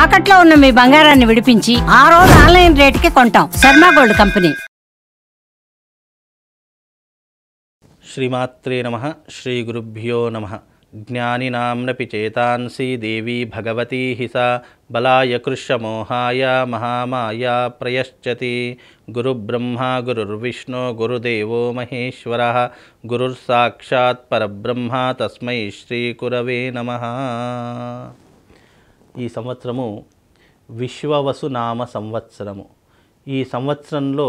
తాకట్లో ఉన్న మీ బంగారాన్ని విడిపించి ఆ రోజు ఆన్లైన్ రేటుకి కొంటాం. Sharma gold company. శ్రీమాత్రే నమః. శ్రీ గురుభ్యో నమః. జ్ఞానినాంనపి చేతాంసి దేవీ భగవతీ హిసా బలాయ కృష్ణమోహాయ మహామాయా ప్రయశ్చతి. గురుబ్రహ్మ గురుర్విష్ణు గురుదేవో మహేశ్వరః గురుర్సాక్షాత్ పరబ్రహ్మ తస్మై శ్రీ గురవే నమః. ఈ సంవత్సరము విశ్వవసునామ సంవత్సరము. ఈ సంవత్సరంలో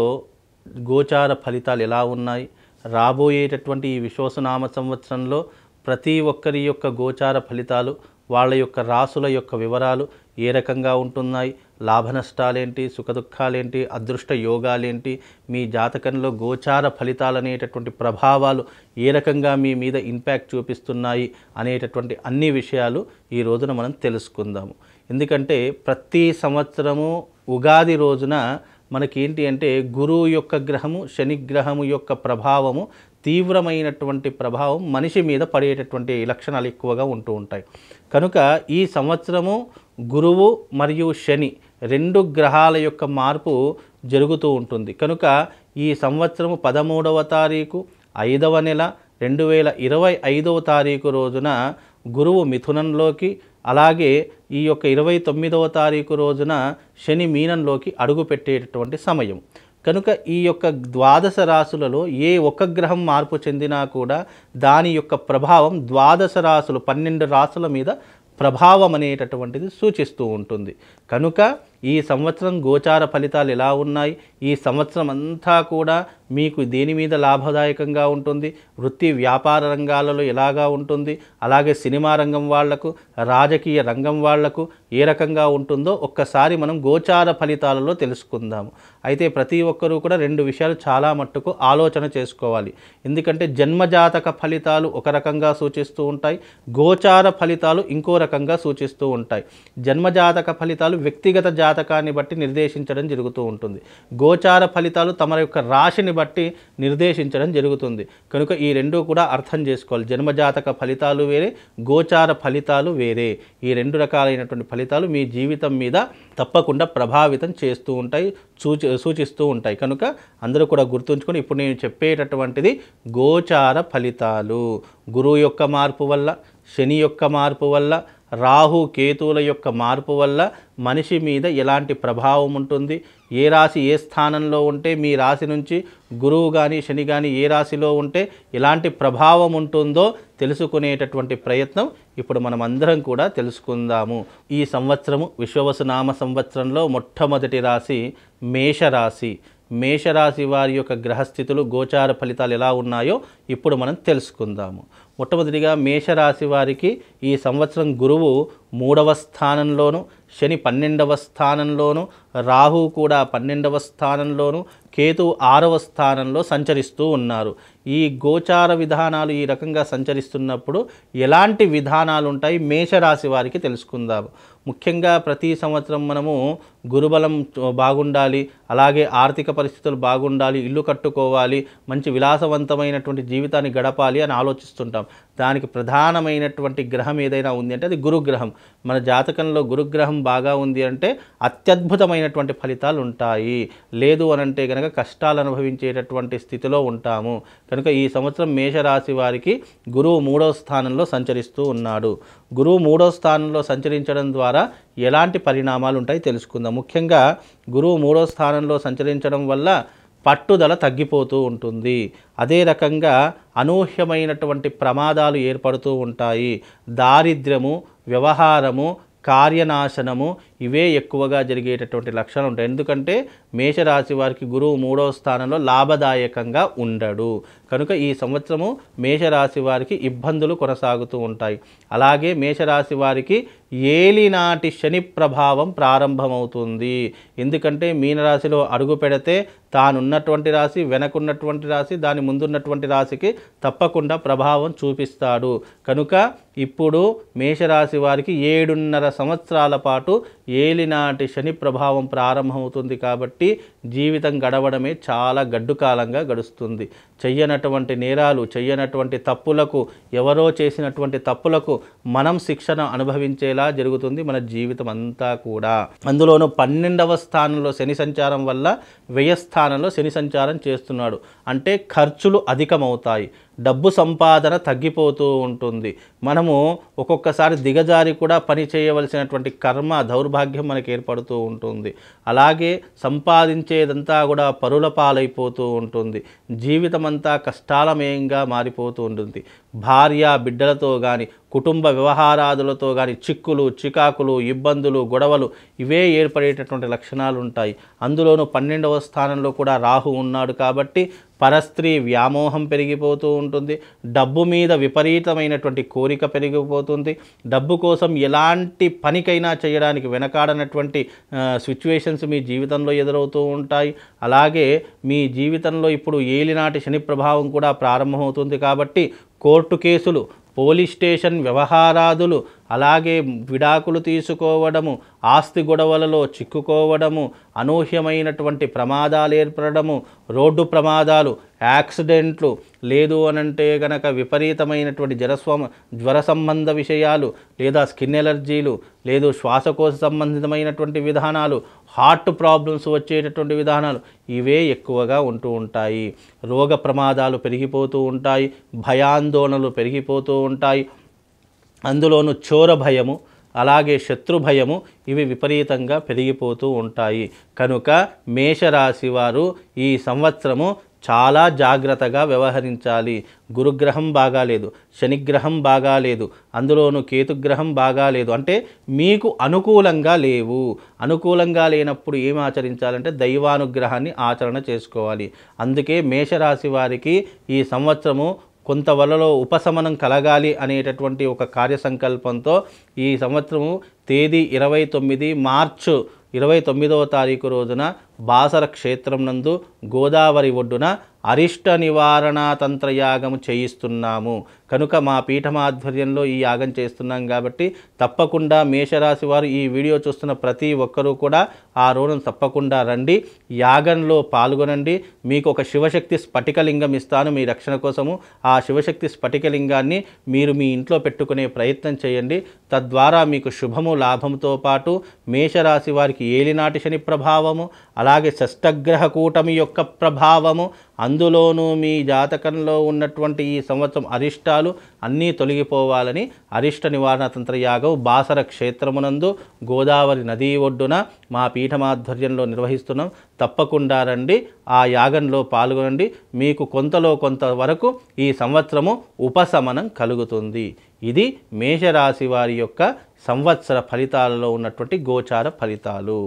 గోచార ఫలితాలు ఎలా ఉన్నాయి, రాబోయేటటువంటి ఈ విశ్వవసునామ సంవత్సరంలో ప్రతి ఒక్కరి యొక్క గోచార ఫలితాలు, వాళ్ళ యొక్క రాసుల యొక్క వివరాలు ఏ రకంగా ఉంటున్నాయి, లాభ నష్టాలేంటి, సుఖదుఖాలేంటి, అదృష్ట యోగాలేంటి, మీ జాతకంలో గోచార ఫలితాలు అనేటటువంటి ప్రభావాలు ఏ రకంగా మీ మీద ఇంపాక్ట్ చూపిస్తున్నాయి అనేటటువంటి అన్ని విషయాలు ఈ రోజున మనం తెలుసుకుందాము. ఎందుకంటే ప్రతి సంవత్సరము ఉగాది రోజున మనకేంటి అంటే గురువు యొక్క గ్రహము, శని గ్రహము యొక్క ప్రభావము, తీవ్రమైనటువంటి ప్రభావం మనిషి మీద పడేటటువంటి లక్షణాలు ఎక్కువగా ఉంటూ ఉంటాయి. కనుక ఈ సంవత్సరము గురువు మరియు శని రెండు గ్రహాల యొక్క మార్పు జరుగుతూ ఉంటుంది. కనుక ఈ సంవత్సరము 13వ తారీఖు 5వ నెల 2025వ తారీఖు రోజున గురువు మిథునంలోకి, అలాగే ఈ యొక్క 29వ తారీఖు రోజున శని మీనంలోకి అడుగుపెట్టేటటువంటి సమయం. కనుక ఈ యొక్క ద్వాదశ రాశులలో ఏ ఒక్క గ్రహం మార్పు చెందినా కూడా దాని యొక్క ప్రభావం ద్వాదశ రాశులు 12 రాశుల మీద ప్రభావం అనేటటువంటిది సూచిస్తూ ఉంటుంది. కనుక ఈ సంవత్సరం గోచార ఫలితాలు ఎలా ఉన్నాయి, ఈ సంవత్సరం అంతా కూడా మీకు దేని మీద లాభదాయకంగా ఉంటుంది, వృత్తి వ్యాపార రంగాలలో ఎలాగా ఉంటుంది, అలాగే సినిమా రంగం వాళ్లకు, రాజకీయ రంగం వాళ్లకు ఏ రకంగా ఉంటుందో ఒక్కసారి మనం గోచార ఫలితాలలో తెలుసుకుందాము. అయితే ప్రతి ఒక్కరూ కూడా రెండు విషయాలు చాలా మట్టుకు ఆలోచన చేసుకోవాలి. ఎందుకంటే జన్మజాతక ఫలితాలు ఒక రకంగా సూచిస్తూ ఉంటాయి, గోచార ఫలితాలు ఇంకో రకంగా సూచిస్తూ ఉంటాయి. జన్మజాతక ఫలితాలు వ్యక్తిగత జాతకాన్ని బట్టి నిర్దేశించడం జరుగుతూ ఉంటుంది. గోచార ఫలితాలు తమ యొక్క రాశిని బట్టి నిర్దేశించడం జరుగుతుంది. కనుక ఈ రెండూ కూడా అర్థం చేసుకోవాలి. జన్మజాతక ఫలితాలు వేరే, గోచార ఫలితాలు వేరే. ఈ రెండు రకాలైనటువంటి ఫలితాలు మీ జీవితం మీద తప్పకుండా ప్రభావితం చేస్తూ ఉంటాయి, సూచిస్తూ ఉంటాయి. కనుక అందరూ కూడా గుర్తుంచుకొని ఇప్పుడు నేను చెప్పేటటువంటిది గోచార ఫలితాలు. గురువు యొక్క మార్పు వల్ల, శని యొక్క మార్పు వల్ల, రాహు కేతువుల యొక్క మార్పు వల్ల మనిషి మీద ఎలాంటి ప్రభావం ఉంటుంది, ఏ రాశి ఏ స్థానంలో ఉంటే, మీ రాశి నుంచి గురువు కానీ శని కానీ ఏ రాశిలో ఉంటే ఎలాంటి ప్రభావం ఉంటుందో తెలుసుకునేటటువంటి ప్రయత్నం ఇప్పుడు మనం అందరం కూడా తెలుసుకుందాము. ఈ సంవత్సరము విశ్వవసునామ సంవత్సరంలో మొట్టమొదటి రాశి మేషరాశి. మేషరాశి వారి యొక్క గ్రహస్థితులు, గోచార ఫలితాలు ఎలా ఉన్నాయో ఇప్పుడు మనం తెలుసుకుందాము. మొట్టమొదటిగా మేషరాశి వారికి ఈ సంవత్సరం గురువు 3వ స్థానంలోను, శని 12వ స్థానంలోను, రాహు కూడా 12వ స్థానంలోను, కేతు 6వ స్థానంలో సంచరిస్తూ ఉన్నారు. ఈ గోచార విధానాలు ఈ రకంగా సంచరిస్తున్నప్పుడు ఎలాంటి విధానాలు ఉంటాయి మేషరాశి వారికి తెలుసుకుందాము. ముఖ్యంగా ప్రతి సంవత్సరం మనము గురుబలం బాగుండాలి, అలాగే ఆర్థిక పరిస్థితులు బాగుండాలి, ఇల్లు కట్టుకోవాలి, మంచి విలాసవంతమైనటువంటి జీవితాన్ని గడపాలి అని ఆలోచిస్తుంటాం. దానికి ప్రధానమైనటువంటి గ్రహం ఏదైనా ఉంది అంటే అది గురుగ్రహం. మన జాతకంలో గురుగ్రహం బాగా ఉంది అంటే అత్యద్భుతమైనటువంటి ఫలితాలు ఉంటాయి. లేదు అనంటే కనుక కష్టాలు అనుభవించేటటువంటి స్థితిలో ఉంటాము. కనుక ఈ సంవత్సరం మేషరాశి వారికి గురువు 3వ స్థానంలో సంచరిస్తూ ఉన్నాడు. గురువు 3వ స్థానంలో సంచరించడం ద్వారా ఎలాంటి పరిణామాలు ఉంటాయి తెలుసుకుందాం. ముఖ్యంగా గురువు 3వ స్థానంలో సంచరించడం వల్ల పట్టుదల తగ్గిపోతూ ఉంటుంది. అదే రకంగా అనూహ్యమైనటువంటి ప్రమాదాలు ఏర్పడుతూ ఉంటాయి. దారిద్ర్యము, వ్యవహారము, కార్యనాశనము ఇవే ఎక్కువగా జరిగేటటువంటి లక్షణాలు ఉంటాయి. ఎందుకంటే మేషరాశి వారికి గురువు 3వ స్థానంలో లాభదాయకంగా ఉండడు. కనుక ఈ సంవత్సరము మేషరాశి వారికి ఇబ్బందులు కొనసాగుతూ ఉంటాయి. అలాగే మేషరాశి వారికి ఏలినాటి శని ప్రభావం ప్రారంభమవుతుంది. ఎందుకంటే మీనరాశిలో అడుగు పెడితే తానున్నటువంటి రాశి, వెనకున్నటువంటి రాశి, దాని ముందున్నటువంటి రాశికి తప్పకుండా ప్రభావం చూపిస్తాడు. కనుక ఇప్పుడు మేషరాశి వారికి 7.5 సంవత్సరాల పాటు ఏలినాటి శని ప్రభావం ప్రారంభమవుతుంది కాబట్టి జీవితం గడవడమే చాలా గడ్డు కాలంగా గడుస్తుంది. చెయ్యనటువంటి నేరాలు, చెయ్యనటువంటి తప్పులకు, ఎవరో చేసినటువంటి తప్పులకు మనం శిక్షణ అనుభవించేలా జరుగుతుంది మన జీవితం అంతా కూడా. అందులోనూ 12వ స్థానంలో శని సంచారం వల్ల వ్యయ స్థానంలో శని సంచారం చేస్తున్నాడు అంటే ఖర్చులు అధికమవుతాయి, డబ్బు సంపాదన తగ్గిపోతూ ఉంటుంది. మనము ఒక్కొక్కసారి దిగజారి కూడా పని చేయవలసినటువంటి కర్మ దౌర్భాగ్యం మనకు ఏర్పడుతూ ఉంటుంది. అలాగే సంపాదించేదంతా కూడా పరుల పాలైపోతూ ఉంటుంది. జీవితం అంతా కష్టాలమయంగా మారిపోతూ ఉంటుంది. భార్య బిడ్డలతో కానీ, కుటుంబ వ్యవహారాదులతో కానీ చిక్కులు, చికాకులు, ఇబ్బందులు, గొడవలు ఇవే ఏర్పడేటటువంటి లక్షణాలు ఉంటాయి. అందులోనూ 12వ స్థానంలో కూడా రాహు ఉన్నాడు కాబట్టి పరస్త్రీ వ్యామోహం పెరిగిపోతూ ఉంటుంది. డబ్బు మీద విపరీతమైనటువంటి కోరిక పెరిగిపోతుంది. డబ్బు కోసం ఎలాంటి పనికైనా చేయడానికి వెనకాడనటువంటి సిచ్యువేషన్స్ మీ జీవితంలో ఎదురవుతూ ఉంటాయి. అలాగే మీ జీవితంలో ఇప్పుడు ఏలినాటి శని ప్రభావం కూడా ప్రారంభమవుతుంది కాబట్టి కోర్టు కేసులు, పోలీస్ స్టేషన్ వ్యవహారాదులు, అలాగే విడాకులు తీసుకోవడము, ఆస్తి గొడవలలో చిక్కుకోవడము, అనూహ్యమైనటువంటి ప్రమాదాలు ఏర్పడము, రోడ్డు ప్రమాదాలు, యాక్సిడెంట్లు, లేదు అనంటే గనక విపరీతమైనటువంటి జ్వర సంబంధ విషయాలు, లేదా స్కిన్ ఎలర్జీలు, లేదు శ్వాసకోశ సంబంధితమైనటువంటి విధానాలు, హార్ట్ ప్రాబ్లమ్స్ వచ్చేటటువంటి విధానాలు ఇవే ఎక్కువగా ఉంటూ ఉంటాయి. రోగ ప్రమాదాలు పెరిగిపోతూ ఉంటాయి, భయాందోళనలు పెరిగిపోతూ ఉంటాయి. అందులోనూ చోర భయము, అలాగే శత్రు భయము ఇవి విపరీతంగా పెరిగిపోతూ ఉంటాయి. కనుక మేషరాశి వారు ఈ సంవత్సరము చాలా జాగ్రత్తగా వ్యవహరించాలి. గురుగ్రహం బాగాలేదు, శనిగ్రహం బాగాలేదు, అందులోనూ కేతుగ్రహం బాగాలేదు అంటే మీకు అనుకూలంగా లేవు. అనుకూలంగా లేనప్పుడు ఏం ఆచరించాలంటే దైవానుగ్రహాన్ని ఆచరణ చేసుకోవాలి. అందుకే మేషరాశి వారికి ఈ సంవత్సరము కొంతవలలో ఉపశమనం కలగాలి అనేటటువంటి ఒక కార్యసంకల్పంతో ఈ సంవత్సరము తేదీ 29 మార్చు 29వ తారీఖు రోజున బాసర క్షేత్రం నందు గోదావరి ఒడ్డున అరిష్ట నివారణ తంత్రయాగము చేయిస్తున్నాము. కనుక మా పీఠమాధ్వర్యంలో ఈ యాగం చేస్తున్నాం కాబట్టి తప్పకుండా మేషరాశి వారు ఈ వీడియో చూస్తున్న ప్రతి ఒక్కరూ కూడా ఆ రోజున తప్పకుండా రండి, యాగంలో పాల్గొనండి. మీకు ఒక శివశక్తి స్ఫటికలింగం ఇస్తాను మీ రక్షణ కోసము. ఆ శివశక్తి స్ఫటికలింగాన్ని మీరు మీ ఇంట్లో పెట్టుకునే ప్రయత్నం చేయండి. తద్వారా మీకు శుభము లాభంతో పాటు మేషరాశి వారికి ఏలినాటి శని ప్రభావము, అలాగే షష్టగ్రహ కూటమి యొక్క ప్రభావము, అందులోనూ మీ జాతకంలో ఉన్నటువంటి ఈ సంవత్సరం అరిష్టాలు అన్నీ తొలగిపోవాలని అరిష్ట నివారణ తంత్రయాగం బాసర క్షేత్రమునందు గోదావరి నదీ ఒడ్డున మా పీఠమాధ్వర్యంలో నిర్వహిస్తున్నాం. తప్పకుండా రండి, ఆ యాగంలో పాల్గొనండి. మీకు కొంతలో కొంతవరకు ఈ సంవత్సరము ఉపశమనం కలుగుతుంది. ఇది మేషరాశి వారి యొక్క సంవత్సర ఫలితాలలో ఉన్నటువంటి గోచార ఫలితాలు.